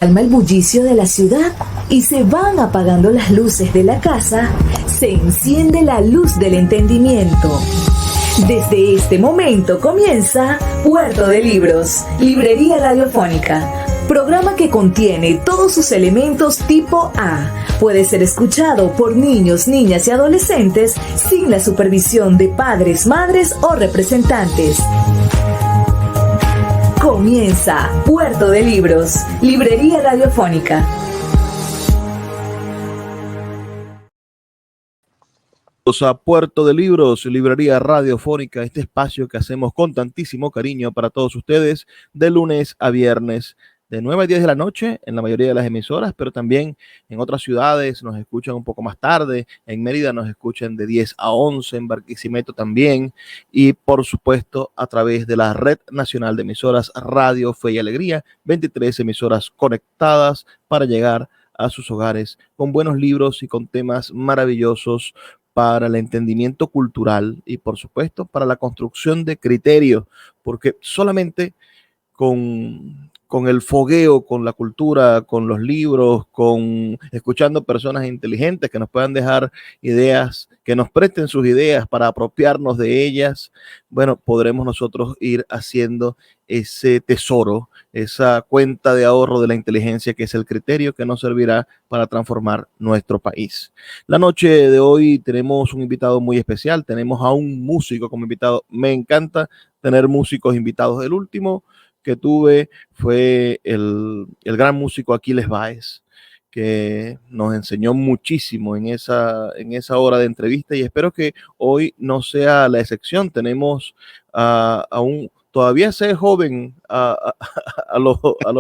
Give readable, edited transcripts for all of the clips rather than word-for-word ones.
Calma el bullicio de la ciudad y se van apagando las luces de la casa, se enciende la luz del entendimiento. Desde este momento comienza Puerto de Libros, Librería Radiofónica, programa que contiene todos sus elementos tipo A. Puede ser escuchado por niños, niñas y adolescentes sin la supervisión de padres, madres o representantes. Comienza Puerto de Libros, Librería Radiofónica. A Puerto de Libros, Librería Radiofónica, este espacio que hacemos con tantísimo cariño para todos ustedes de lunes a viernes de 9 a 10 de la noche en la mayoría de las emisoras, pero también en otras ciudades nos escuchan un poco más tarde. En Mérida nos escuchan de 10 a 11, en Barquisimeto también, y por supuesto a través de la Red Nacional de Emisoras Radio Fe y Alegría, 23 emisoras conectadas para llegar a sus hogares con buenos libros y con temas maravillosos para el entendimiento cultural y por supuesto para la construcción de criterios, porque solamente con el fogueo, con la cultura, con los libros, con escuchando personas inteligentes que nos puedan dejar ideas, que nos presten sus ideas para apropiarnos de ellas, bueno, podremos nosotros ir haciendo ese tesoro, esa cuenta de ahorro de la inteligencia que es el criterio que nos servirá para transformar nuestro país. La noche de hoy tenemos un invitado muy especial, tenemos a un músico como invitado. Me encanta tener músicos invitados. El último que tuve fue el gran músico Aquiles Báez, que nos enseñó muchísimo en esa hora de entrevista y espero que hoy no sea la excepción. Tenemos a un, todavía sé joven a los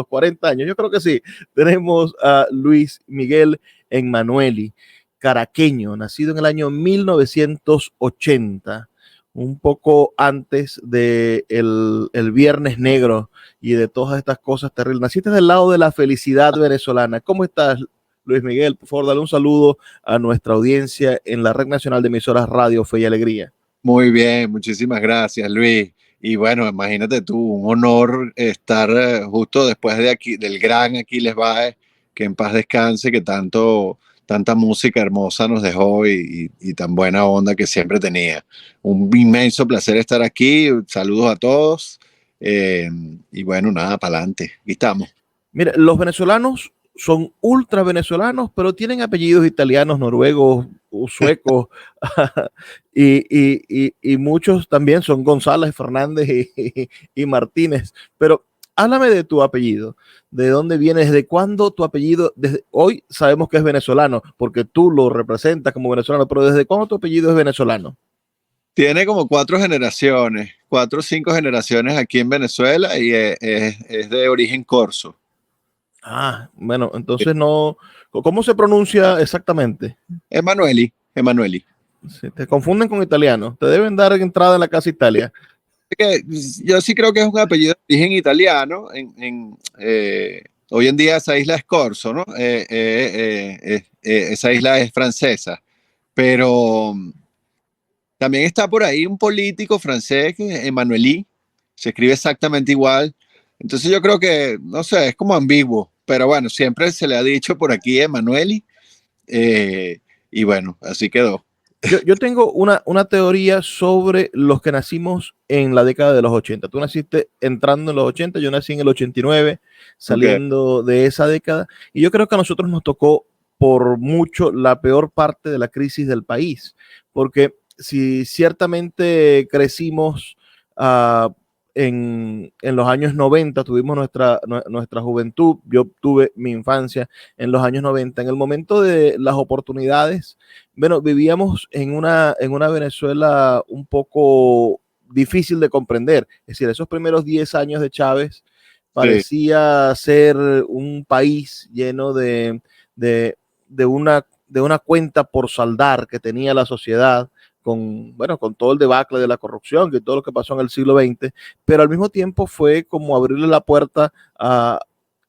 40 años, yo creo que sí. Tenemos a Luis Miguel Emmanueli, caraqueño, nacido en el año 1980, un poco antes de el Viernes Negro y de todas estas cosas terribles. Naciste del lado de la felicidad venezolana. ¿Cómo estás, Luis Miguel? Por favor, dale un saludo a nuestra audiencia en la Red Nacional de Emisoras Radio Fe y Alegría. Muy bien, muchísimas gracias, Luis. Y bueno, imagínate tú, un honor estar justo después de aquí, del gran Aquiles Báez, que en paz descanse, que tanta música hermosa nos dejó y tan buena onda que siempre tenía. Un inmenso placer estar aquí. Saludos a todos. Y bueno, nada, para adelante. Aquí estamos. Mira, los venezolanos son ultra venezolanos, pero tienen apellidos italianos, noruegos, suecos, y muchos también son González, Fernández y Martínez. Pero háblame de tu apellido, de dónde viene, desde cuándo tu apellido, desde hoy sabemos que es venezolano, porque tú lo representas como venezolano, pero desde cuándo tu apellido es venezolano. Tiene como 4 o 5 generaciones aquí en Venezuela y es de origen corso. Ah, bueno, entonces no, ¿cómo se pronuncia exactamente? Emanueli. Si te confunden con italiano, te deben dar entrada en la casa Italia. Que yo sí creo que es un apellido de origen italiano. Hoy en día esa isla es Corso, ¿no? Esa isla es francesa, pero también está por ahí un político francés que es Emmanueli, se escribe exactamente igual. Entonces yo creo que, no sé, es como ambiguo, pero bueno, siempre se le ha dicho por aquí Emmanueli, y bueno, así quedó. Yo tengo una teoría sobre los que nacimos en la década de los 80. Tú naciste entrando en los 80, yo nací en el 89, saliendo de esa década, y yo creo que a nosotros nos tocó por mucho la peor parte de la crisis del país, porque si ciertamente crecimos en los años 90, tuvimos nuestra juventud, yo tuve mi infancia en los años 90, en el momento de las oportunidades, bueno, vivíamos en una Venezuela un poco difícil de comprender. Es decir, esos primeros 10 años de Chávez parecía ser un país lleno de una cuenta por saldar que tenía la sociedad con todo el debacle de la corrupción y todo lo que pasó en el siglo XX, pero al mismo tiempo fue como abrirle la puerta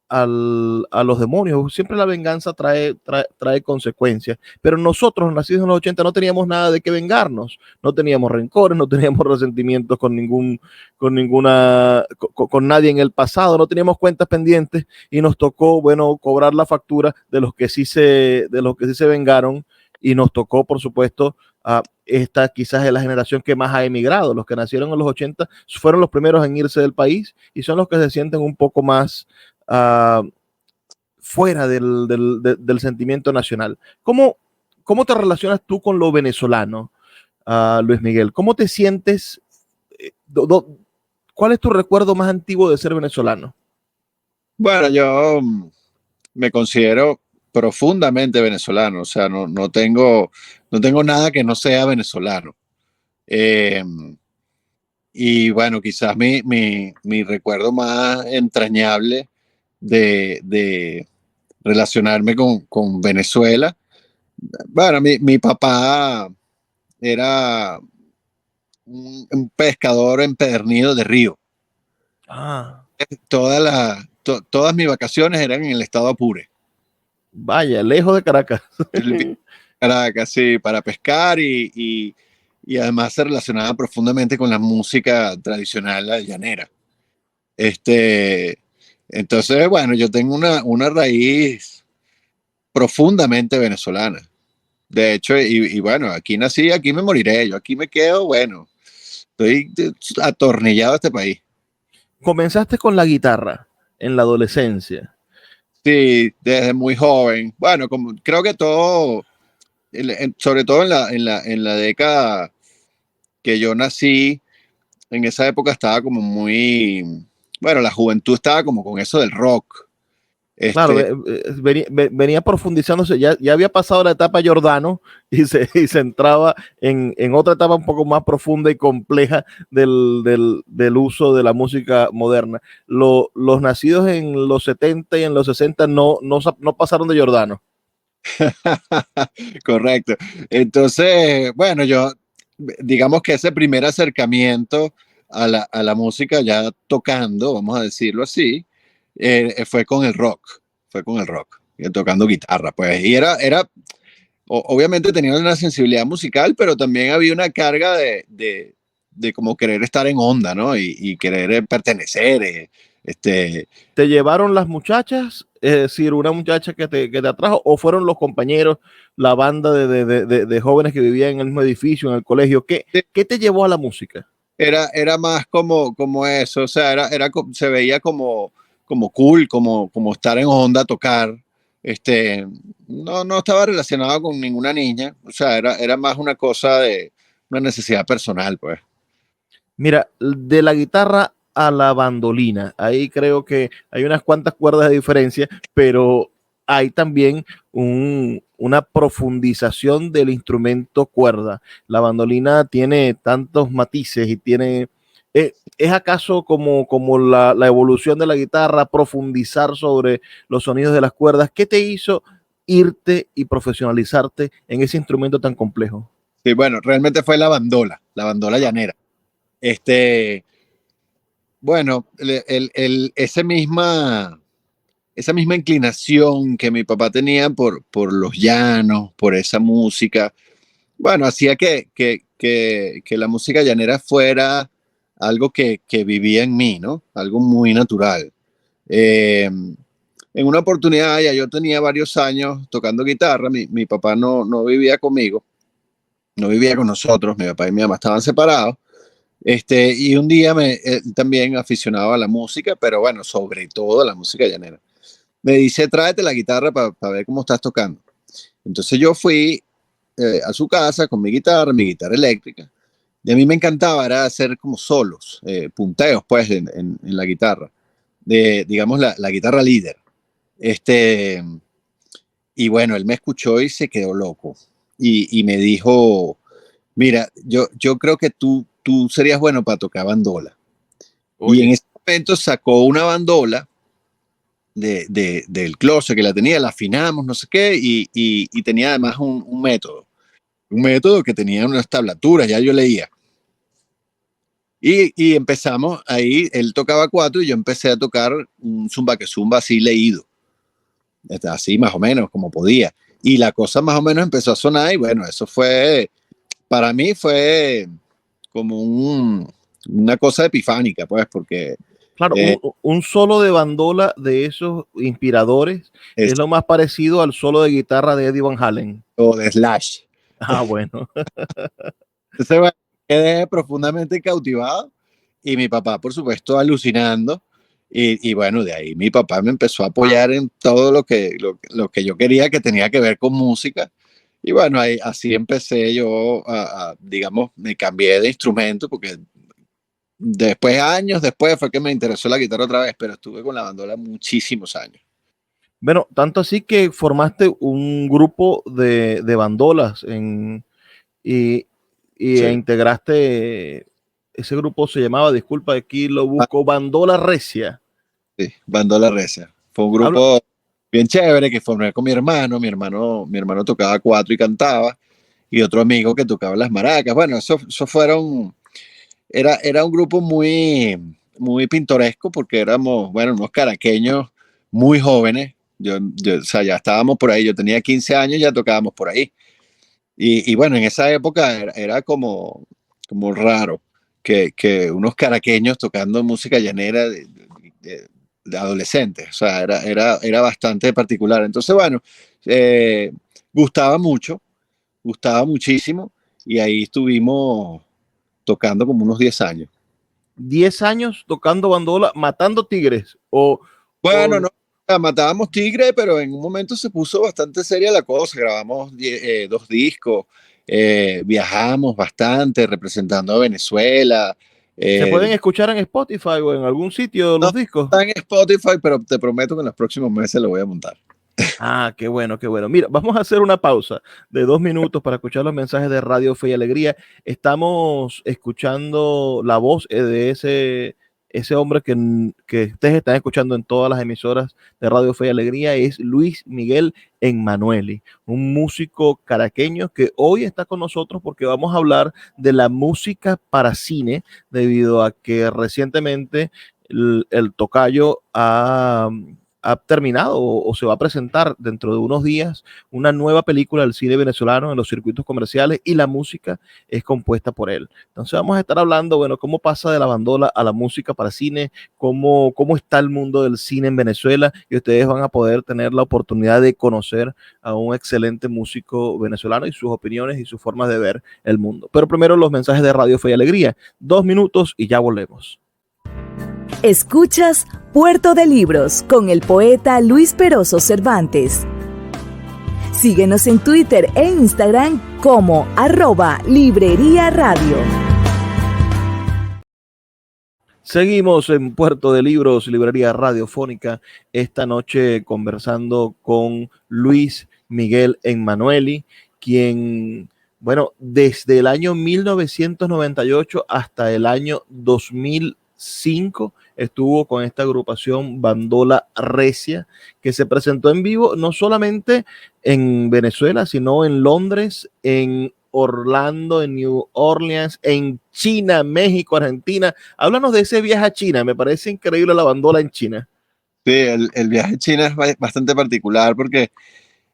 a los demonios. Siempre la venganza trae consecuencias. Pero nosotros, nacidos en los 80, no teníamos nada de qué vengarnos. No teníamos rencores, no teníamos resentimientos con nadie en el pasado, no teníamos cuentas pendientes y nos tocó, bueno, cobrar la factura de los que sí se vengaron, y nos tocó, por supuesto, esta quizás es la generación que más ha emigrado. Los que nacieron en los 80 fueron los primeros en irse del país y son los que se sienten un poco más fuera del sentimiento nacional. ¿Cómo te relacionas tú con lo venezolano, Luis Miguel? ¿Cómo te sientes? ¿Cuál es tu recuerdo más antiguo de ser venezolano? Bueno, yo me considero profundamente venezolano, o sea, no tengo nada que no sea venezolano. Eh, y bueno, quizás mi recuerdo más entrañable de relacionarme con Venezuela, bueno, mi papá era un pescador empedernido de río. Ah, Todas mis vacaciones eran en el estado Apure. vaya, lejos de Caracas. Caracas, sí, para pescar y además se relacionaba profundamente con la música tradicional la llanera. Este, entonces, bueno, yo tengo una raíz profundamente venezolana. De hecho, y bueno, aquí nací, aquí me moriré, yo aquí me quedo, bueno, estoy atornillado a este país. Comenzaste con la guitarra en la adolescencia. Sí, desde muy joven. Bueno, como, creo que todo, sobre todo en la década que yo nací, en esa época estaba como muy, bueno, la juventud estaba como con eso del rock. Claro, Este, venía profundizándose, ya había pasado la etapa Giordano y se entraba en otra etapa un poco más profunda y compleja del uso de la música moderna. Los nacidos en los 70 y en los 60 no pasaron de Giordano. correcto. Entonces, bueno, yo, digamos que ese primer acercamiento a la música ya tocando, vamos a decirlo así, fue con el rock, fue con el rock, tocando guitarra, pues, y obviamente tenía una sensibilidad musical, pero también había una carga de como querer estar en onda, ¿no? Y querer pertenecer, ¿Te llevaron las muchachas? Es decir, una muchacha que te atrajo, o fueron los compañeros, la banda de jóvenes que vivían en el mismo edificio, en el colegio. ¿Qué te llevó a la música? era más como eso, o sea, se veía como cool, como estar en onda, tocar. No estaba relacionado con ninguna niña, o sea, era más una cosa de una necesidad personal, pues. Mira, de la guitarra a la bandolina, ahí creo que hay unas cuantas cuerdas de diferencia, pero hay también una profundización del instrumento cuerda. La bandolina tiene tantos matices y ¿es acaso como la evolución de la guitarra, profundizar sobre los sonidos de las cuerdas? ¿Qué te hizo irte y profesionalizarte en ese instrumento tan complejo? Sí, bueno, realmente fue la bandola llanera. Este, bueno, esa misma inclinación que mi papá tenía por los llanos, por esa música, bueno, hacía que la música llanera fuera algo que vivía en mí, ¿no? Algo muy natural. En una oportunidad, ya yo tenía varios años tocando guitarra, mi papá no vivía conmigo, no vivía con nosotros, mi papá y mi mamá estaban separados. Y un día también aficionado a la música, pero bueno, sobre todo a la música llanera. Me dice, tráete la guitarra para ver cómo estás tocando. Entonces yo fui a su casa con mi guitarra eléctrica, y a mí me encantaba era hacer como solos, punteos pues en la guitarra, digamos la guitarra líder. Este, y bueno, él me escuchó y se quedó loco y me dijo, mira, yo creo que tú serías bueno para tocar bandola. Y en Oye, ese momento sacó una bandola del closet que la tenía, la afinamos, no sé qué, y tenía además un método que tenía unas tablaturas, ya yo leía. Y empezamos ahí, él tocaba cuatro y yo empecé a tocar un zumba que zumba así leído, así más o menos como podía. Y la cosa más o menos empezó a sonar y bueno, eso fue, para mí fue como una cosa epifánica, pues, porque Claro, eh, un solo de bandola de esos inspiradores es es lo más parecido al solo de guitarra de Eddie Van Halen. o de Slash. Ah, bueno. Entonces, bueno, quedé profundamente cautivado y mi papá, por supuesto, alucinando. Y bueno, de ahí mi papá me empezó a apoyar en todo lo que yo quería que tenía que ver con música. Y bueno, ahí, así empecé yo digamos, me cambié de instrumento porque después, años después, fue que me interesó la guitarra otra vez, pero estuve con la bandola muchísimos años. Bueno, tanto así que formaste un grupo de bandolas y, Sí, integraste, ese grupo se llamaba, disculpa, aquí lo busco, Bandola Recia. sí, bandola recia. Fue un Habla, grupo bien chévere que formé con mi hermano. Mi hermano tocaba cuatro y cantaba, y otro amigo que tocaba las maracas. Bueno, eso fueron, era un grupo muy pintoresco porque éramos, bueno, unos caraqueños muy jóvenes. O sea, ya estábamos por ahí, yo tenía 15 años, ya tocábamos por ahí. Y bueno, en esa época era como raro que unos caraqueños tocando música llanera de adolescentes. O sea, era bastante particular. Entonces, bueno, eh, gustaba mucho, gustaba muchísimo, y ahí estuvimos tocando como unos 10 años. 10 años tocando bandola, matando tigres, Bueno, o no, matábamos tigre, pero en un momento se puso bastante seria la cosa. Grabamos 2 discos, viajamos bastante representando a Venezuela. se eh, pueden escuchar en Spotify o en algún sitio no los discos. está en Spotify, pero te prometo que en los próximos meses lo voy a montar. Ah, qué bueno, qué bueno. Mira, vamos a hacer una pausa de 2 minutos para escuchar los mensajes de Radio Fe y Alegría. Estamos escuchando la voz de ese hombre que ustedes están escuchando en todas las emisoras de Radio Fe y Alegría. Es Luis Miguel Emmanueli, un músico caraqueño que hoy está con nosotros porque vamos a hablar de la música para cine, debido a que recientemente el tocayo ha terminado o se va a presentar dentro de unos días una nueva película del cine venezolano en los circuitos comerciales, y la música es compuesta por él. Entonces vamos a estar hablando, bueno, cómo pasa de la bandola a la música para cine, cómo está el mundo del cine en Venezuela, y ustedes van a poder tener la oportunidad de conocer a un excelente músico venezolano y sus opiniones y sus formas de ver el mundo. Pero primero los mensajes de Radio Fe y Alegría. 2 minutos y ya volvemos. Escuchas Puerto de Libros con el poeta Luis Peroso Cervantes. Síguenos en Twitter e Instagram como @Librería Radio. Seguimos en Puerto de Libros, librería radiofónica, esta noche conversando con Luis Miguel Emmanueli, quien, bueno, desde el año 1998 hasta el año 2005 estuvo con esta agrupación Bandola Recia, que se presentó en vivo no solamente en Venezuela, sino en Londres, en Orlando, en New Orleans, en China, México, Argentina. Háblanos de ese viaje a China. Me parece increíble la bandola en China. Sí, el viaje a China es bastante particular porque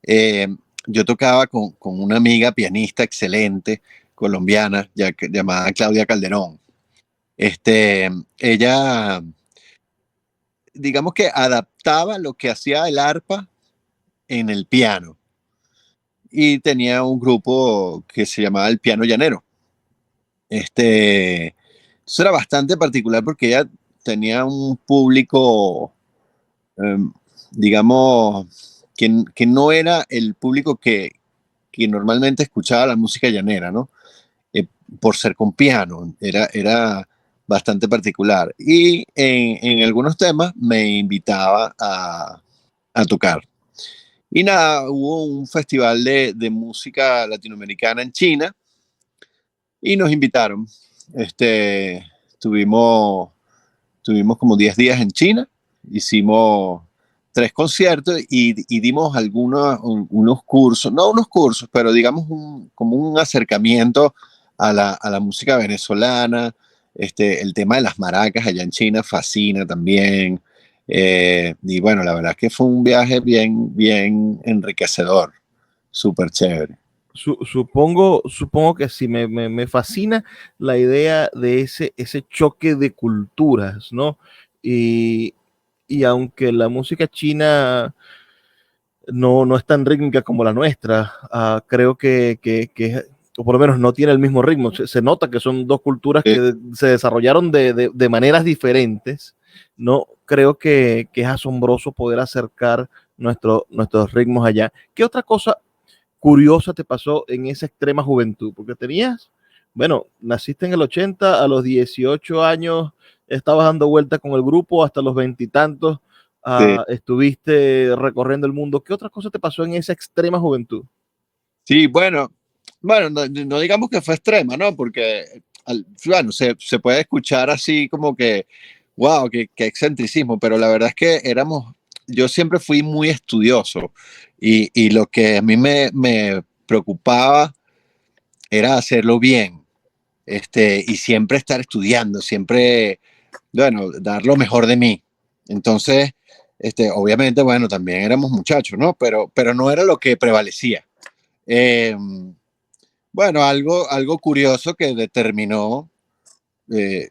eh, yo tocaba con una amiga pianista excelente, colombiana, llamada Claudia Calderón. Ella, digamos que adaptaba lo que hacía el arpa en el piano, y tenía un grupo que se llamaba el Piano Llanero. Eso era bastante particular porque ella tenía un público, eh, digamos, que no era el público que normalmente escuchaba la música llanera, ¿no? Eh, por ser con piano, era bastante particular. Y en algunos temas me invitaba a tocar. Y nada, hubo un festival de música latinoamericana en China y nos invitaron. Este, tuvimos, tuvimos como 10 días en China, hicimos 3 conciertos y dimos unos cursos, no unos cursos, pero digamos como un acercamiento a la música venezolana. El tema de las maracas allá en China fascina también. Y bueno, la verdad es que fue un viaje bien, bien enriquecedor, súper chévere. Supongo que sí, me fascina la idea de ese choque de culturas, ¿no? Y, y aunque la música china no es tan rítmica como la nuestra, creo o por lo menos no tiene el mismo ritmo. Se nota que son dos culturas que se desarrollaron de maneras diferentes, ¿no? Creo que es asombroso poder acercar nuestros ritmos allá. ¿Qué otra cosa curiosa te pasó en esa extrema juventud? Porque bueno, naciste en el 80, a los 18 años estabas dando vueltas con el grupo, hasta los veintitantos Sí. estuviste recorriendo el mundo. ¿Qué otra cosa te pasó en esa extrema juventud? Sí, bueno, no digamos que fue extrema, ¿no? Porque, bueno, se puede escuchar así como que, wow, qué excentricismo, pero la verdad es que yo siempre fui muy estudioso y lo que a mí me preocupaba era hacerlo bien, y siempre estar estudiando, siempre, bueno, dar lo mejor de mí. Entonces, obviamente, bueno, también éramos muchachos, ¿no? Pero no era lo que prevalecía. Eh, bueno, algo curioso que determinó eh,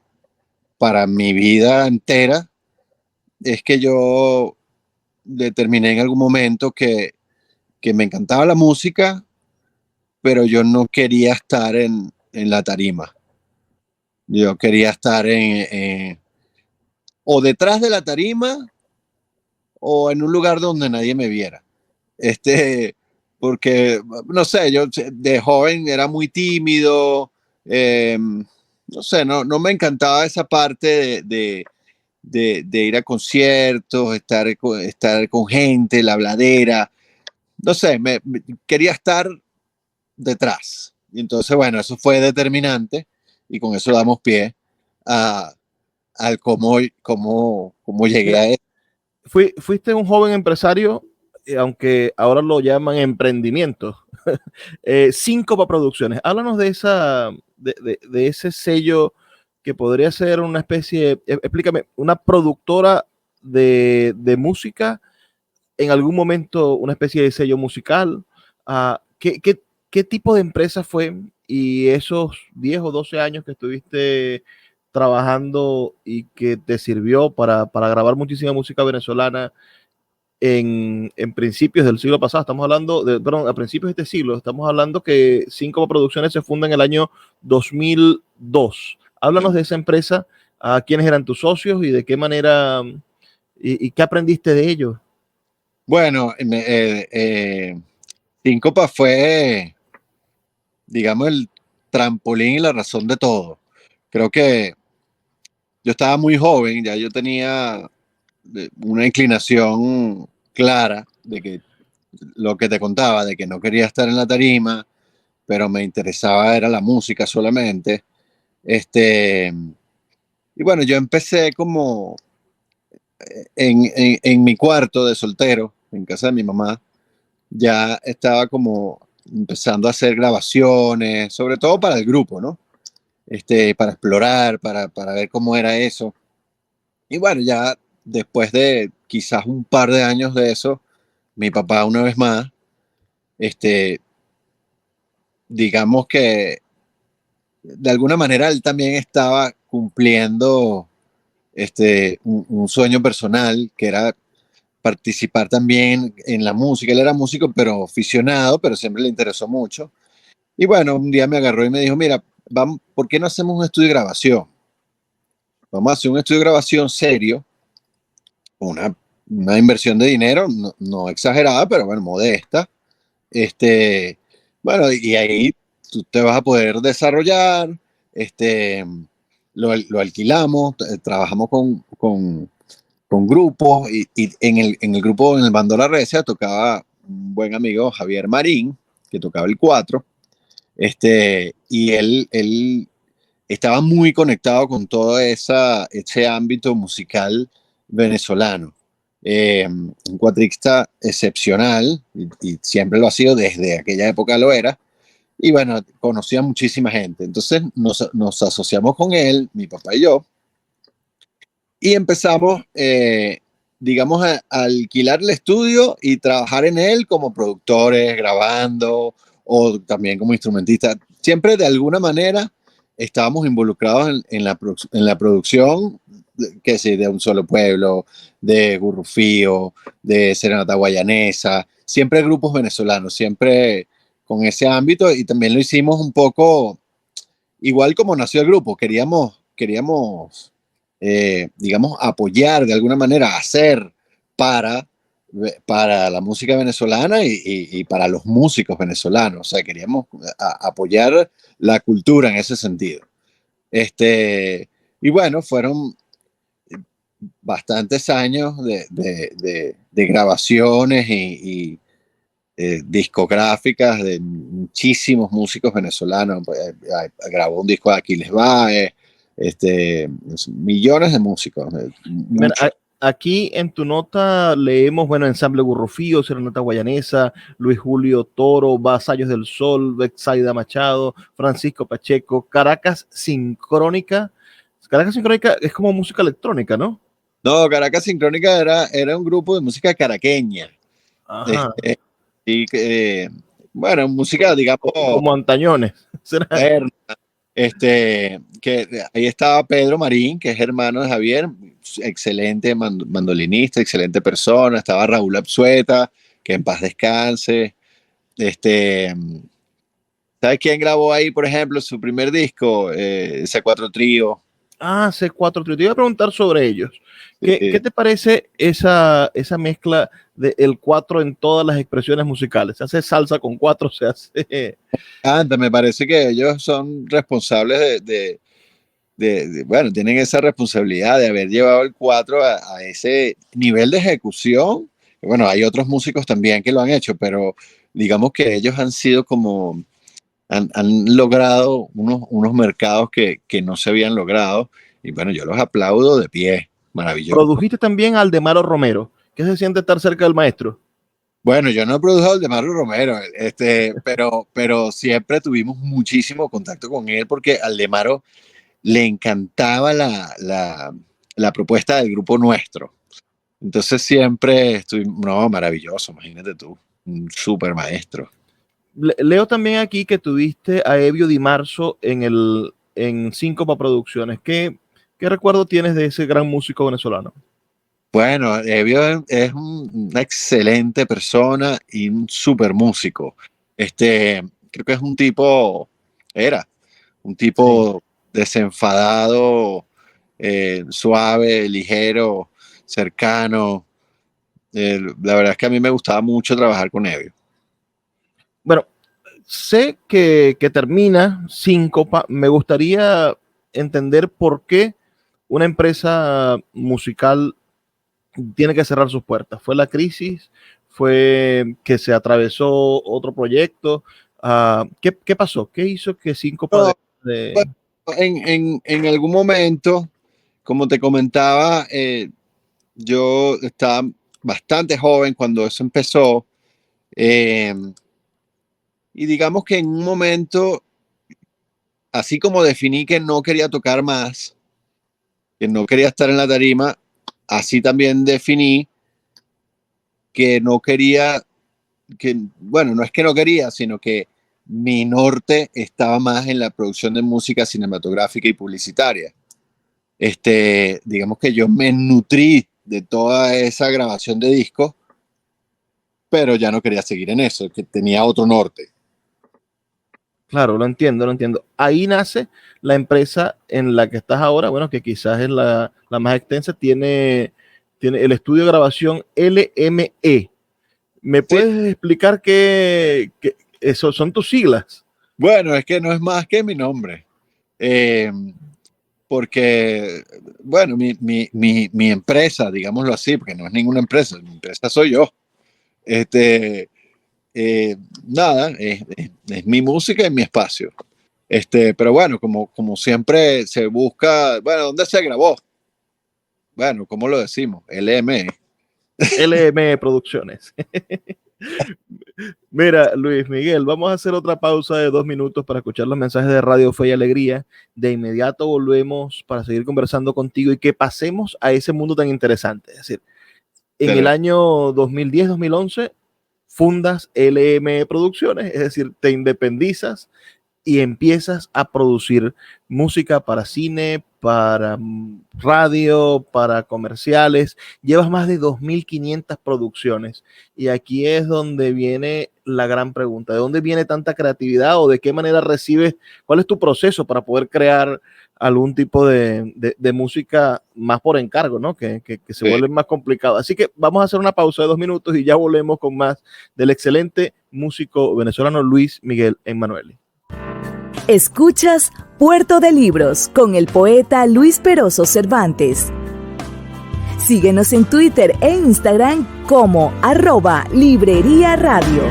para mi vida entera es que yo determiné en algún momento que me encantaba la música, pero yo no quería estar en la tarima. Yo quería estar o detrás de la tarima o en un lugar donde nadie me viera. Este, Porque, no sé, yo de joven era muy tímido, no sé, no me encantaba esa parte de ir a conciertos, estar con gente, la habladera, no sé, quería estar detrás. Y entonces, bueno, eso fue determinante y con eso damos pie a, al cómo llegué Mira, a eso. fuiste un joven empresario, aunque ahora lo llaman emprendimiento. Síncopa Producciones. Háblanos de ese sello que podría ser una especie, explícame, una productora de música, en algún momento una especie de sello musical. ¿Qué tipo de empresa fue? Y esos 10 o 12 años que estuviste trabajando y que te sirvió para grabar muchísima música venezolana en principios del siglo pasado, perdón, a principios de este siglo, estamos hablando que Cinco Producciones se funda en el año 2002. Háblanos de esa empresa, a quiénes eran tus socios y de qué manera, y qué aprendiste de ellos. Bueno, Síncopa fue, digamos, el trampolín y la razón de todo. Creo que yo estaba muy joven, ya yo tenía una inclinación clara de que lo que te contaba, de que no quería estar en la tarima, pero me interesaba era la música solamente. Y bueno, yo empecé como en mi cuarto de soltero, en casa de mi mamá, ya estaba como empezando a hacer grabaciones, sobre todo para el grupo, ¿no? Para explorar, para ver cómo era eso. Y bueno, ya después de quizás un par de años de eso, mi papá una vez más, este, digamos que de alguna manera él también estaba cumpliendo un sueño personal que era participar también en la música. Él era músico, pero aficionado, pero siempre le interesó mucho. Y bueno, un día me agarró y me dijo, mira, vamos, ¿por qué no hacemos un estudio de grabación? Vamos a hacer un estudio de grabación serio, una inversión de dinero, no exagerada, pero bueno, modesta. Este, bueno, y ahí tú te vas a poder desarrollar, este, lo alquilamos, trabajamos con grupos y en el grupo, en el Bando La Recia, tocaba un buen amigo Javier Marín, que tocaba el cuatro, y él estaba muy conectado con todo ese ámbito musical venezolano. Un cuatrista excepcional y siempre lo ha sido, desde aquella época lo era. Y bueno, conocía muchísima gente. Entonces nos asociamos con él, mi papá y yo, y empezamos, digamos, a alquilar el estudio y trabajar en él como productores, grabando o también como instrumentistas. Siempre de alguna manera estábamos involucrados en la producción, que sé, de Un Solo Pueblo, de Gurrufío, de Serenata Guayanesa, siempre grupos venezolanos, siempre con ese ámbito, y también lo hicimos un poco igual como nació el grupo. Queríamos digamos, apoyar de alguna manera, hacer para, para la música venezolana y para los músicos venezolanos. O sea, queríamos apoyar la cultura en ese sentido. Y bueno, fueron bastantes años de grabaciones discográficas de muchísimos músicos venezolanos. Grabó un disco de Aquiles Baez, millones de músicos. Bueno, aquí en tu nota leemos, bueno, Ensamble Gurrufío, Serenata Guayanesa, Luis Julio Toro, Vasallos del Sol, Betsaida Machado, Francisco Pacheco, Caracas Sincrónica. Caracas Sincrónica es como música electrónica, ¿no? No, Caracas Sincrónica era un grupo de música caraqueña. Ajá. Y bueno, música, digamos, como antañones. Que ahí estaba Pedro Marín, que es hermano de Javier, excelente mandolinista, excelente persona. Estaba Raúl Absueta, que en paz descanse. ¿Sabes quién grabó ahí, por ejemplo, su primer disco? C4 Trío. C4 Trío. Te iba a preguntar sobre ellos. ¿Qué te parece esa mezcla del 4 en todas las expresiones musicales? Se hace salsa con 4, se hace... Me parece que ellos son responsables bueno, tienen esa responsabilidad de haber llevado el 4 a ese nivel de ejecución. Bueno, hay otros músicos también que lo han hecho, pero digamos que ellos han sido como, han logrado unos mercados que no se habían logrado. Y bueno, yo los aplaudo de pie. Maravilloso. Produjiste también a Aldemaro Romero. ¿Qué se siente estar cerca del maestro? Bueno, yo no he producido a Aldemaro Romero, pero siempre tuvimos muchísimo contacto con él porque Aldemaro le encantaba la propuesta del grupo nuestro. Entonces siempre no, maravilloso, imagínate tú, un súper maestro. Leo también aquí que tuviste a Evio Di Marzo en Síncopa Producciones. ¿Qué recuerdo tienes de ese gran músico venezolano? Bueno, Evio es una excelente persona y un súper músico. Creo que es era un tipo desenfadado, suave, ligero, cercano. La verdad es que a mí me gustaba mucho trabajar con Evio. Bueno, sé que termina Síncopa. Me gustaría entender por qué una empresa musical tiene que cerrar sus puertas. ¿Fue la crisis? ¿Fue que se atravesó otro proyecto? ¿Qué pasó? ¿Qué hizo que Síncopa En algún momento, como te comentaba, yo estaba bastante joven cuando eso empezó, y digamos que en un momento, así como definí que no quería tocar más, que no quería estar en la tarima, así también definí que no quería, bueno, no es que no quería, sino que mi norte estaba más en la producción de música cinematográfica y publicitaria. Digamos que yo me nutrí de toda esa grabación de discos, pero ya no quería seguir en eso, que tenía otro norte. Claro, lo entiendo, lo entiendo. Ahí nace la empresa en la que estás ahora, bueno, que quizás es la más extensa, tiene el estudio de grabación LME. ¿Me puedes explicar qué eso son tus siglas? Bueno, es que no es más que mi nombre. Porque, bueno, mi empresa, digámoslo así, porque no es ninguna empresa, mi empresa soy yo. Nada, es mi música y mi espacio. Pero bueno, como siempre se busca, bueno, ¿dónde se grabó? Bueno, ¿cómo lo decimos? LM. LM Producciones. Mira, Luis Miguel, vamos a hacer otra pausa de 2 minutos para escuchar los mensajes de Radio Fe y Alegría. De inmediato volvemos para seguir conversando contigo y que pasemos a ese mundo tan interesante. Es decir, en el año 2010-2011 fundas LM Producciones, es decir, te independizas y empiezas a producir música para cine, para radio, para comerciales. Llevas más de 2.500 producciones. Y aquí es donde viene la gran pregunta. ¿De dónde viene tanta creatividad o de qué manera recibes? ¿Cuál es tu proceso para poder crear algún tipo de música más por encargo, ¿no? Que se vuelve más complicado. Así que vamos a hacer una pausa de 2 minutos y ya volvemos con más del excelente músico venezolano Luis Miguel Emanueli. Escuchas Puerto de Libros con el poeta Luis Peroso Cervantes. Síguenos en Twitter e Instagram como @Librería Radio.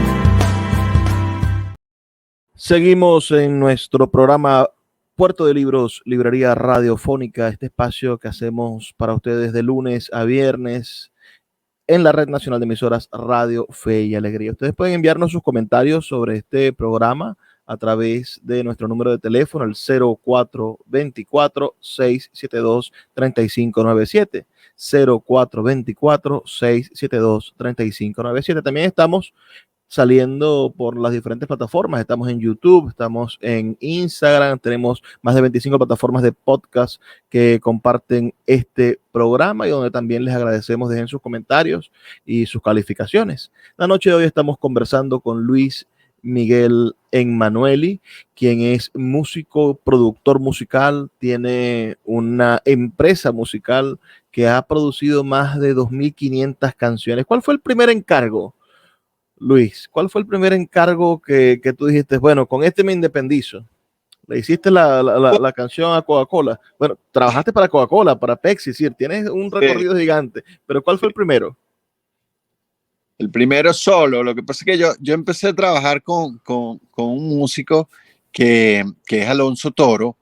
Seguimos en nuestro programa Puerto de Libros, Librería Radiofónica, este espacio que hacemos para ustedes de lunes a viernes en la Red Nacional de Emisoras Radio Fe y Alegría. Ustedes pueden enviarnos sus comentarios sobre este programa a través de nuestro número de teléfono, el 0424-672-3597. 0424-672-3597. También estamos saliendo por las diferentes plataformas. Estamos en YouTube, estamos en Instagram, tenemos más de 25 plataformas de podcast que comparten este programa y donde también les agradecemos, dejen sus comentarios y sus calificaciones. La noche de hoy estamos conversando con Luis Miguel Emanueli, quien es músico, productor musical, tiene una empresa musical que ha producido más de 2.500 canciones. ¿Cuál fue el primer encargo, Luis? ¿Cuál fue el primer encargo que tú dijiste, bueno, con este me independizo? Le hiciste la canción a Coca-Cola. Bueno, trabajaste para Coca-Cola, para Pepsi, es decir, tienes un recorrido gigante, pero ¿cuál fue el primero? El primero solo. Lo que pasa es que yo empecé a trabajar con un músico que es Alonso Toro,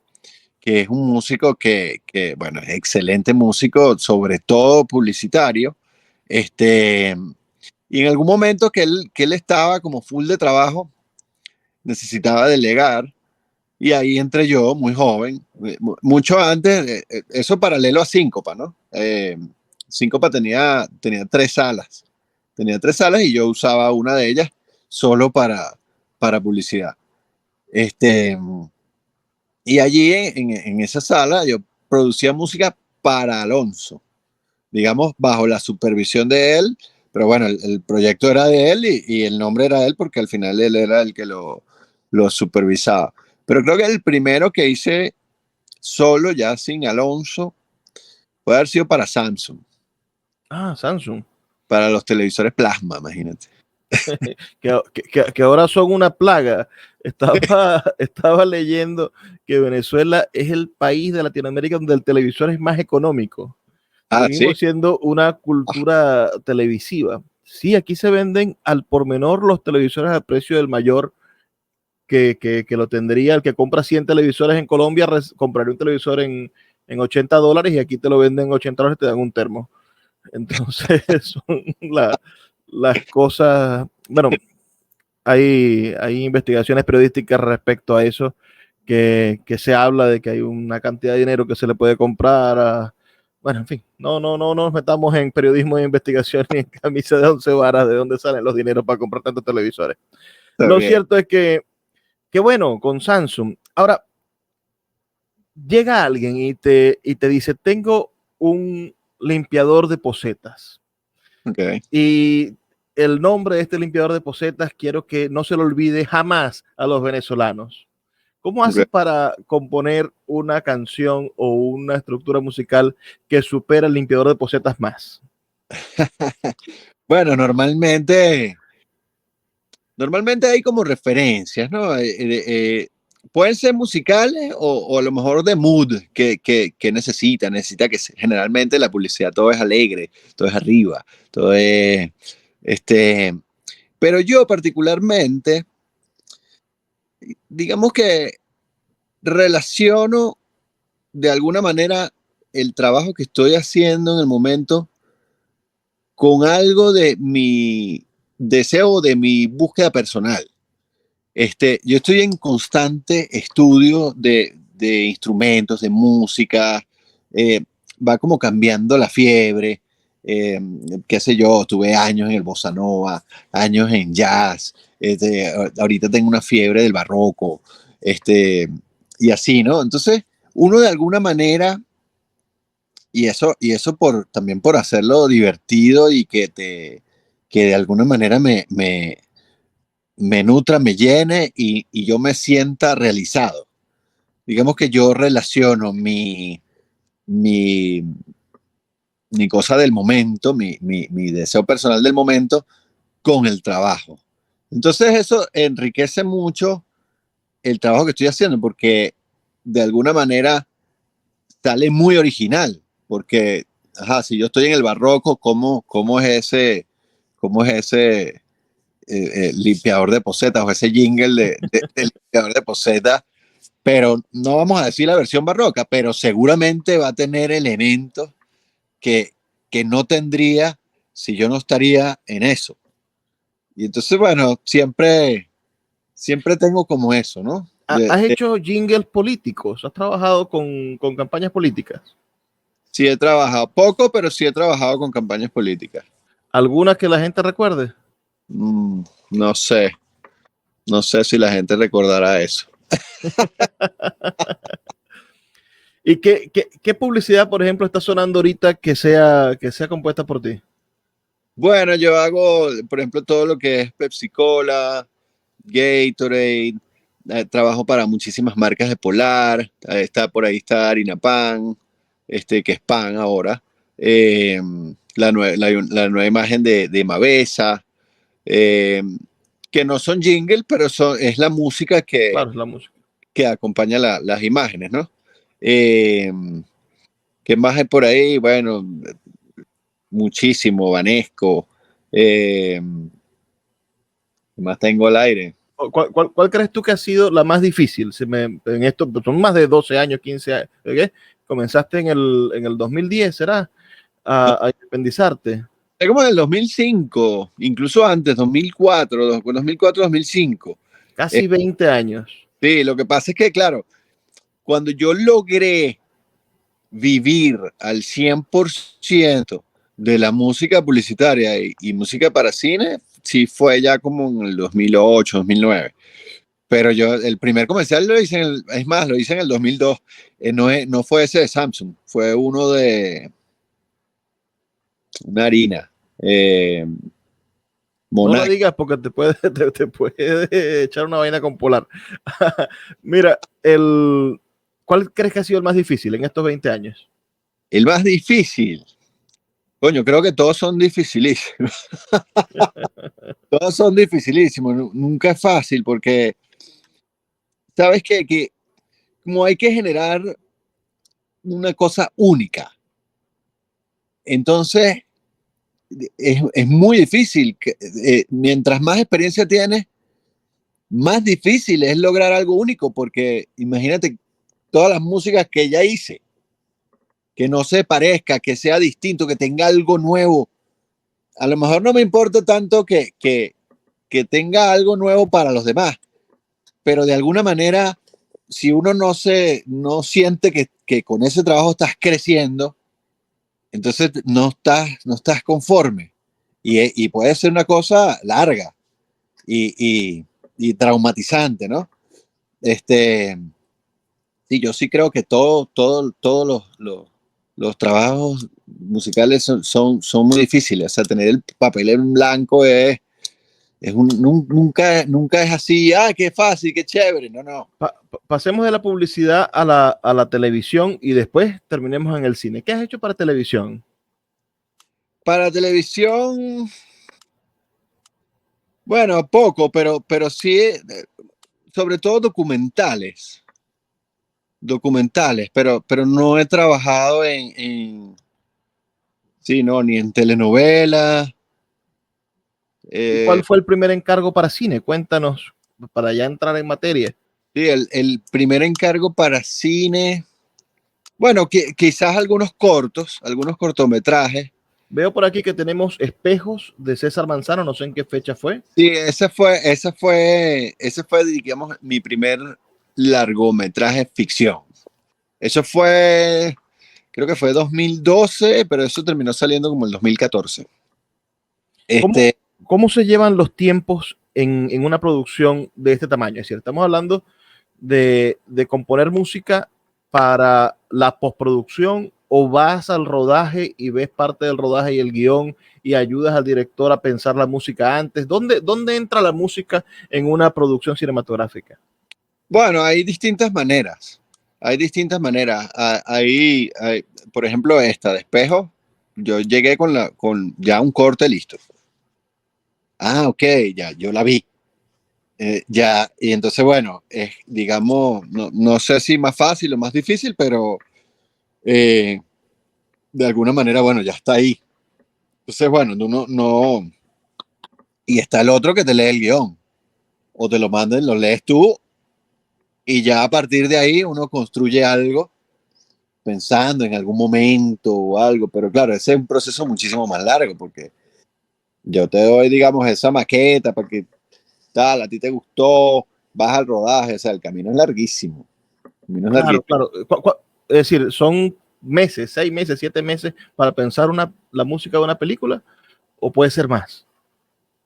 que es un músico bueno, es excelente músico, sobre todo publicitario. Y en algún momento que él estaba como full de trabajo, necesitaba delegar, y ahí entré yo, muy joven, mucho antes, eso paralelo a Síncopa, ¿no? Síncopa tenía 3 salas. Tenía 3 salas y yo usaba una de ellas solo para publicidad. Y allí en esa sala yo producía música para Alonso, digamos, bajo la supervisión de él, pero bueno, el proyecto era de él y el nombre era de él porque al final él era el que lo supervisaba. Pero creo que el primero que hice solo, ya sin Alonso, puede haber sido para Samsung. Ah, Samsung. Para los televisores plasma, imagínate. que ahora son una plaga. Estaba leyendo que Venezuela es el país de Latinoamérica donde el televisor es más económico. Seguimos siendo una cultura televisiva. Sí, aquí se venden al por menor los televisores al precio del mayor que lo tendría. El que compra 100 televisores en Colombia compraría un televisor en $80 y aquí te lo venden en $80 y te dan un termo. Entonces son las cosas, bueno, hay investigaciones periodísticas respecto a eso, que se habla de que hay una cantidad de dinero que se le puede comprar bueno, en fin, no nos metamos en periodismo de investigación ni en camisa de 11 varas de dónde salen los dineros para comprar tantos televisores. Lo cierto es que bueno, con Samsung. Ahora, llega alguien y te dice, tengo un limpiador de posetas. Okay. Y el nombre de este limpiador de posetas quiero que no se lo olvide jamás a los venezolanos. ¿Cómo haces para componer una canción o una estructura musical que supera el limpiador de posetas más? Bueno, normalmente hay como referencias, ¿no? Pueden ser musicales o a lo mejor de mood que necesita que generalmente la publicidad todo es alegre, todo es arriba, todo es pero yo particularmente digamos que relaciono de alguna manera el trabajo que estoy haciendo en el momento con algo de mi deseo de mi búsqueda personal. Yo estoy en constante estudio de instrumentos, de música, va como cambiando la fiebre, eh, qué sé yo, tuve años en el bossa nova, años en jazz, ahorita tengo una fiebre del barroco, y así, ¿no? Entonces, uno de alguna manera, y eso también por hacerlo divertido y que de alguna manera me nutra, me llene y yo me sienta realizado. Digamos que yo relaciono mi, mi cosa del momento, mi deseo personal del momento con el trabajo. Entonces eso enriquece mucho el trabajo que estoy haciendo porque de alguna manera sale muy original, porque ajá, si yo estoy en el barroco, cómo es ese limpiador de posetas o ese jingle de limpiador de posetas? Pero no vamos a decir la versión barroca, pero seguramente va a tener elementos que, que no tendría si yo no estaría en eso. Y entonces, bueno, siempre tengo como eso, ¿no? ¿Has hecho jingles políticos? ¿Has trabajado con campañas políticas? Sí he trabajado poco, pero sí he trabajado con campañas políticas. ¿Alguna que la gente recuerde? No sé, no sé si la gente recordará eso. ¿Y qué publicidad, por ejemplo, está sonando ahorita que sea compuesta por ti? Bueno, yo hago, por ejemplo, todo lo que es Pepsi Cola, Gatorade, trabajo para muchísimas marcas de Polar, está por ahí está Harina Pan, que es pan ahora, eh, la nueva imagen de Mavesa, eh, que no son jingle, pero es la música Claro, es la música. que acompaña las imágenes, ¿no? Eh, ¿Qué más hay por ahí? Bueno, muchísimo, Vanesco, ¿qué más tengo al aire? ¿Cuál crees tú que ha sido la más difícil? En esto son más de 12 años, 15 años. ¿Okay? Comenzaste en el 2010, ¿será? A independizarte. Es como en el 2005, incluso antes, 2004, 2005. Casi 20 años. Sí, lo que pasa es que, claro, cuando yo logré vivir al 100% de la música publicitaria y música para cine, sí fue ya como en el 2008, 2009. Pero yo, el primer comercial lo hice es más, lo hice en el 2002. No fue ese de Samsung, fue uno de una harina. No lo Monac. digas porque te puede echar una vaina con Polar. Mira, ¿cuál crees que ha sido el más difícil en estos 20 años? El más difícil. Coño, creo que todos son dificilísimos. Todos son dificilísimos. Nunca es fácil porque sabes que como hay que generar una cosa única. Entonces, es muy difícil. Mientras más experiencia tienes, más difícil es lograr algo único porque imagínate todas las músicas que ya hice, que no se parezca, que sea distinto, que tenga algo nuevo. A lo mejor no me importa tanto que tenga algo nuevo para los demás, pero de alguna manera, si uno no siente que con ese trabajo estás creciendo, entonces no estás conforme. Y puede ser una cosa larga y traumatizante, ¿no? Sí, yo sí creo que todos los trabajos musicales son muy difíciles. O sea, tener el papel en blanco nunca es así, qué fácil, qué chévere. No, no. Pasemos de la publicidad a la televisión y después terminemos en el cine. ¿Qué has hecho para televisión? Para televisión, bueno, poco, pero sí, sobre todo documentales, pero no he trabajado sí, no, ni en telenovelas. ¿Y cuál fue el primer encargo para cine? Cuéntanos, para ya entrar en materia. Sí, el primer encargo para cine, bueno, quizás algunos cortometrajes. Veo por aquí que tenemos Espejos de César Manzano, no sé en qué fecha fue. Sí, ese fue, digamos, mi primer largometraje ficción. Eso fue, creo que fue 2012, pero eso terminó saliendo como el 2014. ¿Cómo, Este, cómo se llevan los tiempos en una producción de este tamaño? Es decir, estamos hablando de componer música para la postproducción, o vas al rodaje y ves parte del rodaje y el guión y ayudas al director a pensar la música antes. ¿Dónde entra la música en una producción cinematográfica? bueno, hay distintas maneras. Hay distintas maneras. Por ejemplo, esta de espejo. Yo llegué con ya un corte listo. Ah, ok, ya, yo la vi. Ya, y entonces, bueno, digamos, no sé si más fácil o más difícil, pero eh, de alguna manera, bueno, ya está ahí. Entonces, bueno, uno no. Y está el otro que te lee el guión, o te lo mandan, lo lees tú, y ya a partir de ahí uno construye algo pensando en algún momento o algo, pero claro, ese es un proceso muchísimo más largo, porque yo te doy, digamos, esa maqueta para que tal, a ti te gustó, vas al rodaje, o sea, el camino es larguísimo. El camino es Claro, larguísimo. claro. Es decir, son meses, 6 meses, 7 meses para pensar la música de una película, o puede ser más.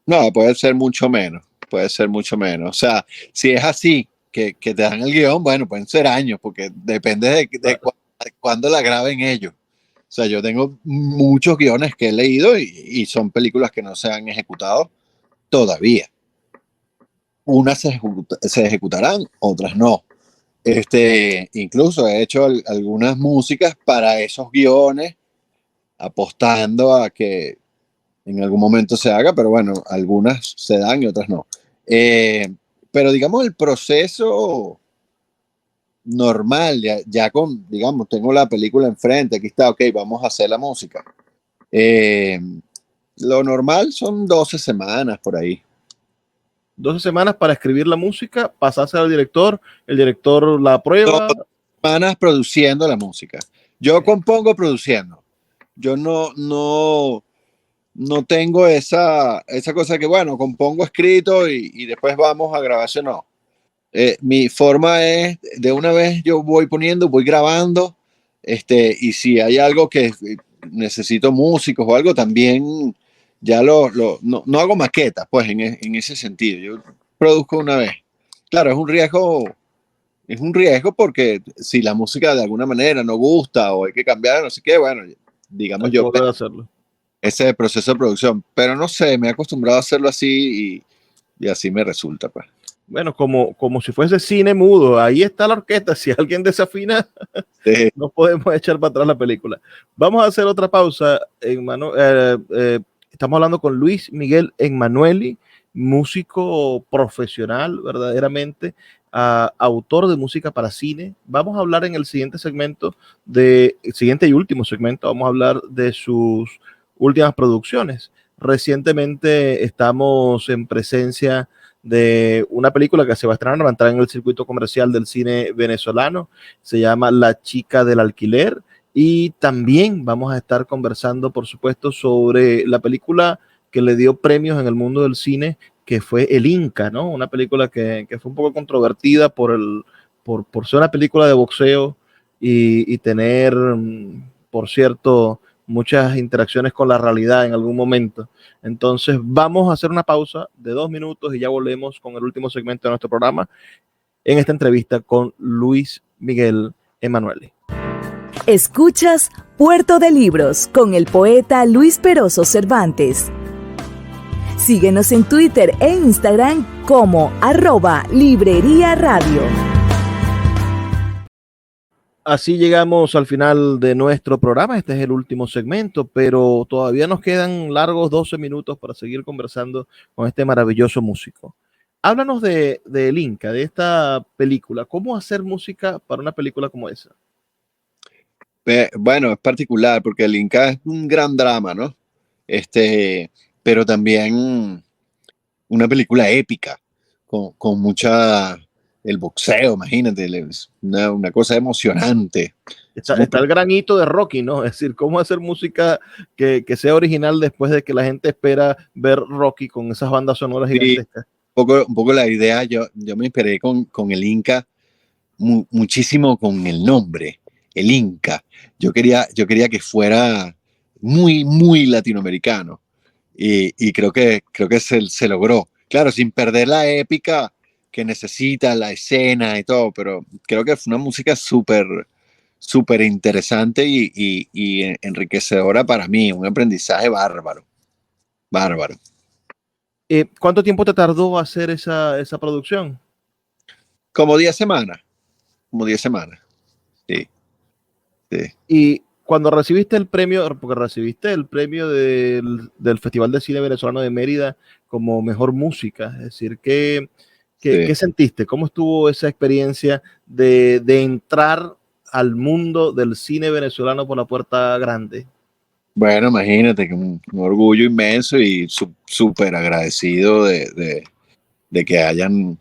No, puede ser mucho menos, puede ser mucho menos. O sea, si es así, que te dan el guión, bueno, pueden ser años, porque depende Claro. de cuándo la graben ellos. O sea, yo tengo muchos guiones que he leído y son películas que no se han ejecutado todavía. Unas se ejecutarán, otras no. Incluso he hecho algunas músicas para esos guiones, apostando a que en algún momento se haga, pero bueno, algunas se dan y otras no. Eh, pero digamos, el proceso normal, ya con, digamos, tengo la película enfrente, aquí está, ok, vamos a hacer la música. Eh, lo normal son 12 semanas por ahí. 12 semanas para escribir la música, pasarse al director, el director la Dos aprueba. semanas produciendo la música. Yo compongo produciendo. Yo no tengo esa cosa que, bueno, compongo escrito y después vamos a grabación, no. Mi forma es, de una vez yo voy poniendo, voy grabando, y si hay algo que necesito músicos o algo, también ya no hago maquetas, pues en ese sentido, yo produzco una vez. Claro, es un riesgo porque si la música de alguna manera no gusta o hay que cambiar, no sé qué, bueno, digamos Hay que yo volver a hacerlo. ese proceso de producción, pero no sé, me he acostumbrado a hacerlo así y así me resulta, pues. Bueno, como si fuese cine mudo, ahí está la orquesta. Si alguien desafina, Sí. no podemos echar para atrás la película. Vamos a hacer otra pausa. Estamos hablando con Luis Miguel Emanueli, músico profesional, verdaderamente, autor de música para cine. Vamos a hablar en el siguiente segmento, el siguiente y último segmento, vamos a hablar de sus últimas producciones. Recientemente estamos en presencia de una película que se va a estrenar, va a entrar en el circuito comercial del cine venezolano, se llama La chica del alquiler, y también vamos a estar conversando, por supuesto, sobre la película que le dio premios en el mundo del cine, que fue El Inca, ¿no? Una película que fue un poco controvertida por ser una película de boxeo y tener, por cierto, muchas interacciones con la realidad en algún momento. Entonces vamos a hacer una pausa de 2 minutos y ya volvemos con el último segmento de nuestro programa en esta entrevista con Luis Miguel Emanueli. Escuchas Puerto de Libros con el poeta Luis Peroso Cervantes. Síguenos en Twitter e Instagram como @Librería Radio. Así llegamos al final de nuestro programa. Este es el último segmento, pero todavía nos quedan largos 12 minutos para seguir conversando con este maravilloso músico. Háblanos de El Inca, de esta película. ¿Cómo hacer música para una película como esa? Bueno, es particular porque el Inca es un gran drama, ¿no? Pero también una película épica, con mucha, el boxeo, imagínate, es una cosa emocionante. Está el gran hito de Rocky, ¿no? Es decir, cómo hacer música que sea original después de que la gente espera ver Rocky con esas bandas sonoras gigantescas. Un poco la idea, yo me inspiré con el Inca muchísimo con el nombre, el Inca. Yo quería que fuera muy, muy latinoamericano y creo que se logró. Claro, sin perder la épica que necesita la escena y todo, pero creo que fue una música súper interesante y enriquecedora para mí, un aprendizaje bárbaro. ¿Cuánto tiempo te tardó hacer esa producción? Como 10 semanas, sí. Y cuando recibiste el premio, porque recibiste el premio del Festival de Cine Venezolano de Mérida como mejor música, es decir, ¿qué sentiste? ¿Cómo estuvo esa experiencia de entrar al mundo del cine venezolano por la puerta grande? Bueno, imagínate que un orgullo inmenso y súper agradecido de que hayan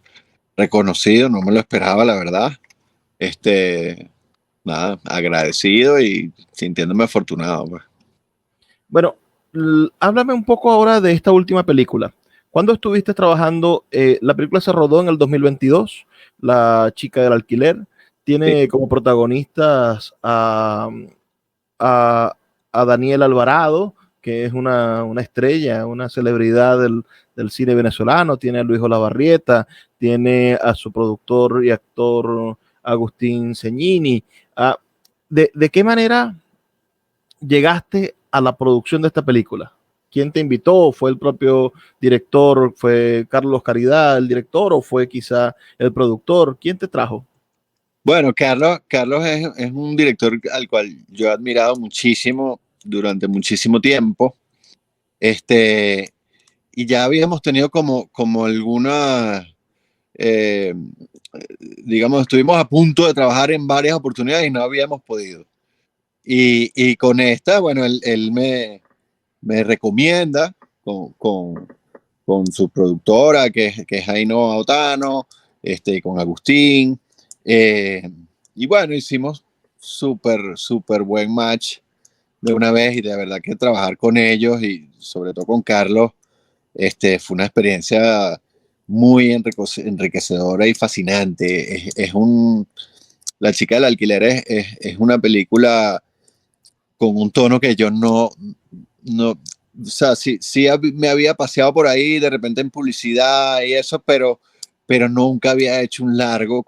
reconocido, no me lo esperaba, la verdad. Nada, agradecido y sintiéndome afortunado, pues. Bueno, háblame un poco ahora de esta última película. ¿Cuándo estuviste trabajando? La película se rodó en el 2022, La chica del alquiler. Tiene como protagonistas a Daniel Alvarado, que es una estrella, una celebridad del cine venezolano. Tiene a Luis Olavarrieta, tiene a su productor y actor Agustín Ceñini. ¿De qué manera llegaste a la producción de esta película? ¿Quién te invitó? ¿Fue el propio director? ¿Fue Carlos Caridad el director? ¿O fue quizá el productor? ¿Quién te trajo? Bueno, Carlos es un director al cual yo he admirado muchísimo durante muchísimo tiempo. Y ya habíamos tenido como alguna, digamos, estuvimos a punto de trabajar en varias oportunidades y no habíamos podido. Y con esta, bueno, él me recomienda con su productora, que es Ainhoa Otano, con Agustín. Y bueno, hicimos súper buen match de una vez y de verdad que trabajar con ellos y sobre todo con Carlos, fue una experiencia muy enriquecedora y fascinante. La chica del alquiler es una película con un tono que yo no, o sea, sí me había paseado por ahí de repente en publicidad y eso, pero nunca había hecho un largo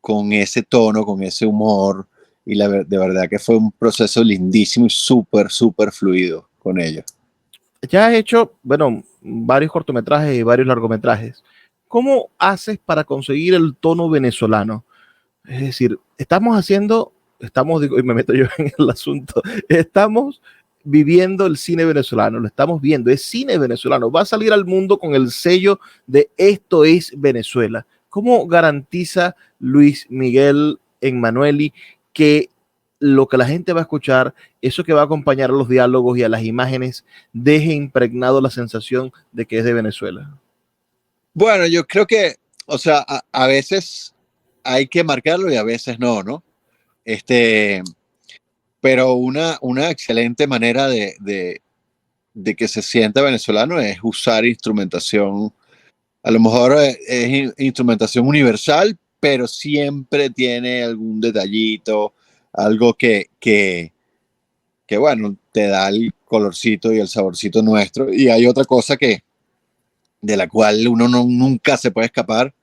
con ese tono, con ese humor, y de verdad que fue un proceso lindísimo y súper fluido con ellos. Ya has hecho, bueno, varios cortometrajes y varios largometrajes. ¿Cómo haces para conseguir el tono venezolano? Es decir, y me meto yo en el asunto, estamos viviendo el cine venezolano, lo estamos viendo, es cine venezolano, va a salir al mundo con el sello de esto es Venezuela. ¿Cómo garantiza Luis Miguel Emmanuelli que lo que la gente va a escuchar, eso que va a acompañar a los diálogos y a las imágenes, deje impregnado la sensación de que es de Venezuela? Bueno, yo creo que, o sea, a veces hay que marcarlo y a veces no, ¿no? Pero una excelente manera de que se sienta venezolano es usar instrumentación, a lo mejor es instrumentación universal, pero siempre tiene algún detallito, algo que bueno, te da el colorcito y el saborcito nuestro. Y hay otra cosa de la cual uno nunca se puede escapar,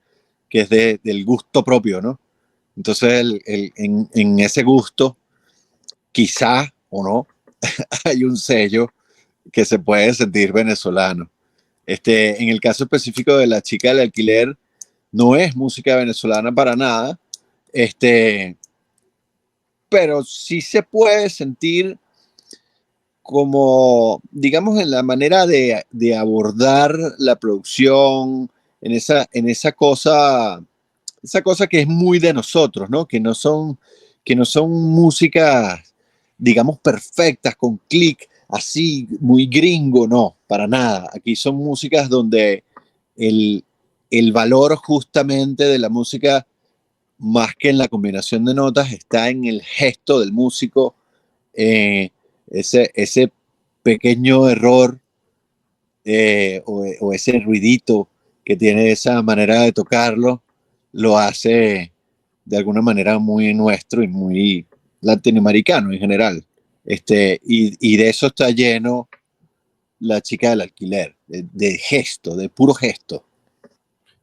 que es del gusto propio, ¿no? Entonces, en ese gusto, quizá o no, hay un sello que se puede sentir venezolano. En el caso específico de La chica del alquiler, no es música venezolana para nada, pero sí se puede sentir como, digamos, en la manera de abordar la producción, en esa cosa que es muy de nosotros, ¿no? Que no son músicas, digamos, perfectas, con clic, así, muy gringo, no, para nada. Aquí son músicas donde el valor justamente de la música más que en la combinación de notas, está en el gesto del músico, ese pequeño error o ese ruidito que tiene esa manera de tocarlo, lo hace de alguna manera muy nuestro y muy latinoamericano en general. Y de eso está lleno La chica del alquiler, de gesto, de puro gesto.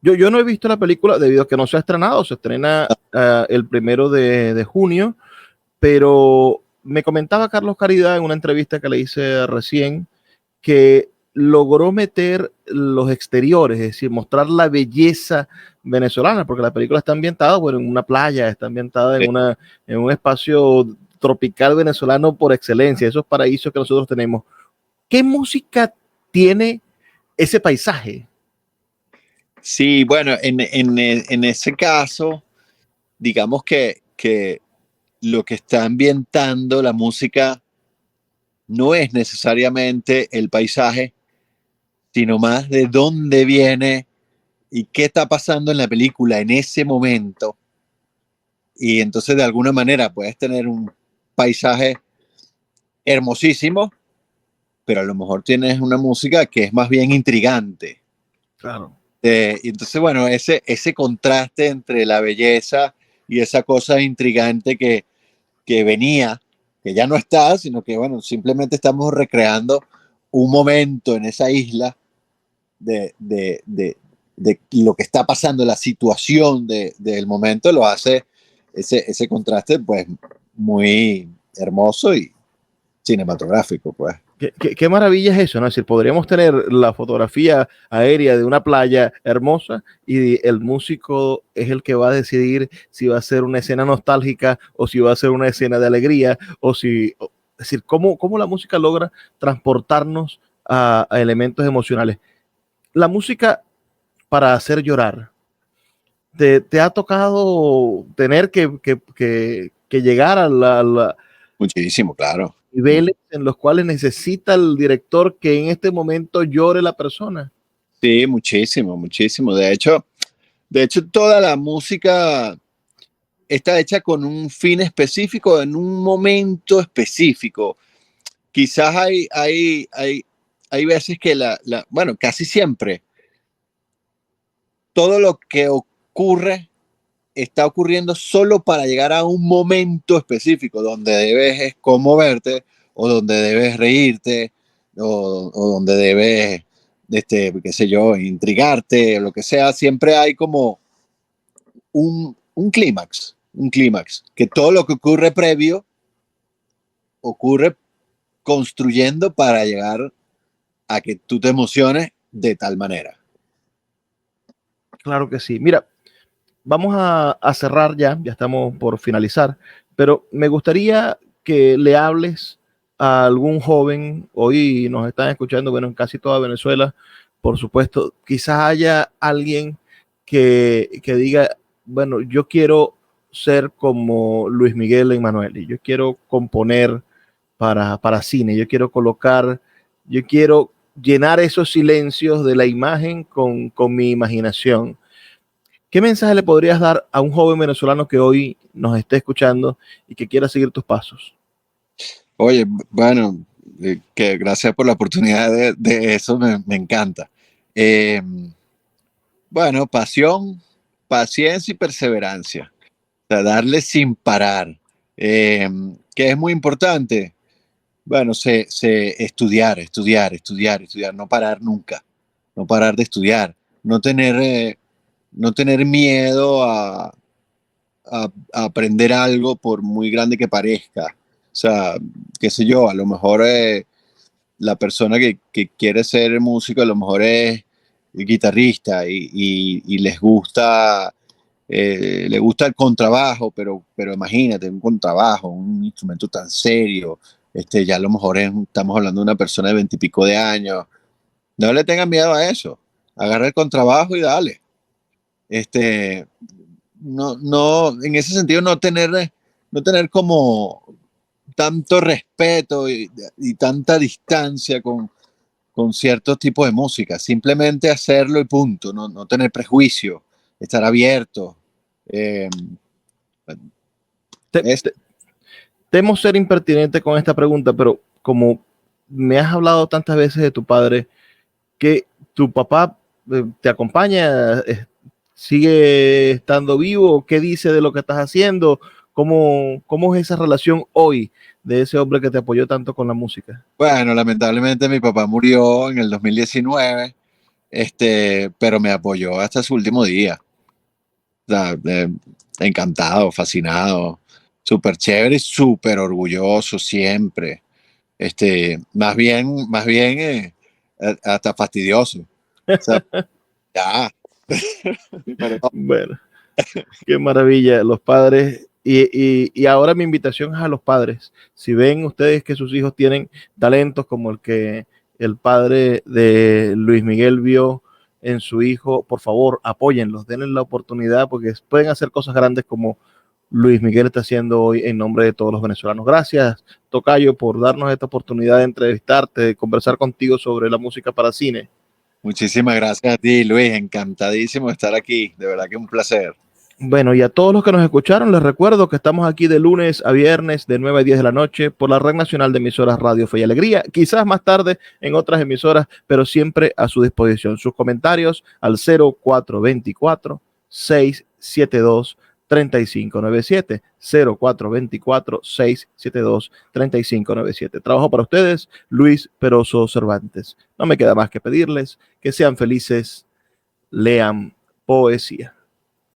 Yo no he visto la película debido a que no se ha estrenado, se estrena el 1 de junio, pero me comentaba Carlos Caridad en una entrevista que le hice recién que logró meter los exteriores, es decir, mostrar la belleza venezolana, porque la película está ambientada, bueno, en una playa, está ambientada en un espacio tropical venezolano por excelencia, esos paraísos que nosotros tenemos. ¿Qué música tiene ese paisaje? Sí, bueno, en ese caso, digamos que lo que está ambientando la música no es necesariamente el paisaje, sino más de dónde viene y qué está pasando en la película en ese momento. Y entonces de alguna manera puedes tener un paisaje hermosísimo, pero a lo mejor tienes una música que es más bien intrigante. Claro. Y entonces, bueno, ese contraste entre la belleza y esa cosa intrigante que venía, que ya no está, sino que, bueno, simplemente estamos recreando un momento en esa isla de lo que está pasando, la situación del momento, lo hace ese contraste, pues, muy hermoso y cinematográfico, pues. Qué maravilla es eso, ¿no? Es decir, podríamos tener la fotografía aérea de una playa hermosa y el músico es el que va a decidir si va a ser una escena nostálgica o si va a ser una escena de alegría es decir, cómo la música logra transportarnos a elementos emocionales. La música para hacer llorar. ¿Te ha tocado tener que llegar a Muchísimo, claro. niveles en los cuales necesita el director que en este momento llore la persona? Sí, muchísimo, muchísimo. De hecho, toda la música está hecha con un fin específico, en un momento específico. Quizás hay veces que bueno, casi siempre, todo lo que ocurre está ocurriendo solo para llegar a un momento específico donde debes conmoverte o donde debes reírte o donde debes, qué sé yo, intrigarte o lo que sea. Siempre hay como un clímax, que todo lo que ocurre previo ocurre construyendo para llegar a que tú te emociones de tal manera. Claro que sí. Mira, vamos a cerrar ya estamos por finalizar, pero me gustaría que le hables a algún joven, hoy nos están escuchando, bueno, en casi toda Venezuela, por supuesto, quizás haya alguien que diga, bueno, yo quiero ser como Luis Miguel Emanuel, y yo quiero componer para cine, yo quiero llenar esos silencios de la imagen con mi imaginación. ¿Qué mensaje le podrías dar a un joven venezolano que hoy nos esté escuchando y que quiera seguir tus pasos? Oye, bueno, que gracias por la oportunidad de eso, me encanta. Eh, bueno, pasión, paciencia y perseverancia. O sea, darle sin parar. Que es muy importante. Bueno, estudiar, estudiar, estudiar, estudiar, no parar nunca, no parar de estudiar, no tener miedo a aprender algo por muy grande que parezca. O sea, qué sé yo, a lo mejor la persona que quiere ser músico a lo mejor es guitarrista y le gusta el contrabajo, pero imagínate, un contrabajo, un instrumento tan serio, ya a lo mejor estamos hablando de una persona de 20 y pico de años. No le tengan miedo a eso, agarra el contrabajo y dale. No, en ese sentido no tener como tanto respeto y tanta distancia con ciertos tipos de música, simplemente hacerlo y punto, no tener prejuicio, estar abierto. Eh, Temo ser impertinente con esta pregunta, pero como me has hablado tantas veces de tu padre, que tu papá te acompaña, sigue estando vivo, ¿qué dice de lo que estás haciendo? ¿Cómo es esa relación hoy de ese hombre que te apoyó tanto con la música? Bueno, lamentablemente mi papá murió en el 2019, pero me apoyó hasta su último día. O sea, encantado, fascinado, súper chévere y súper orgulloso siempre. Más bien, hasta fastidioso. O sea, ya. Pero no. Bueno, qué maravilla, los padres. Y ahora mi invitación es a los padres. Si ven ustedes que sus hijos tienen talentos como el que el padre de Luis Miguel vio en su hijo, por favor, apóyenlos, denle la oportunidad porque pueden hacer cosas grandes como Luis Miguel está haciendo hoy en nombre de todos los venezolanos. Gracias, Tocayo, por darnos esta oportunidad de entrevistarte, de conversar contigo sobre la música para cine. Muchísimas gracias a ti, Luis. Encantadísimo de estar aquí. De verdad que es un placer. Bueno, y a todos los que nos escucharon, les recuerdo que estamos aquí de lunes a viernes de 9 a 10 de la noche por la Red Nacional de Emisoras Radio Fe y Alegría, quizás más tarde en otras emisoras, pero siempre a su disposición. Sus comentarios al 0424-672-3597, 0424-672-3597. Trabajo para ustedes, Luis Peroso Cervantes. No me queda más que pedirles que sean felices, lean poesía.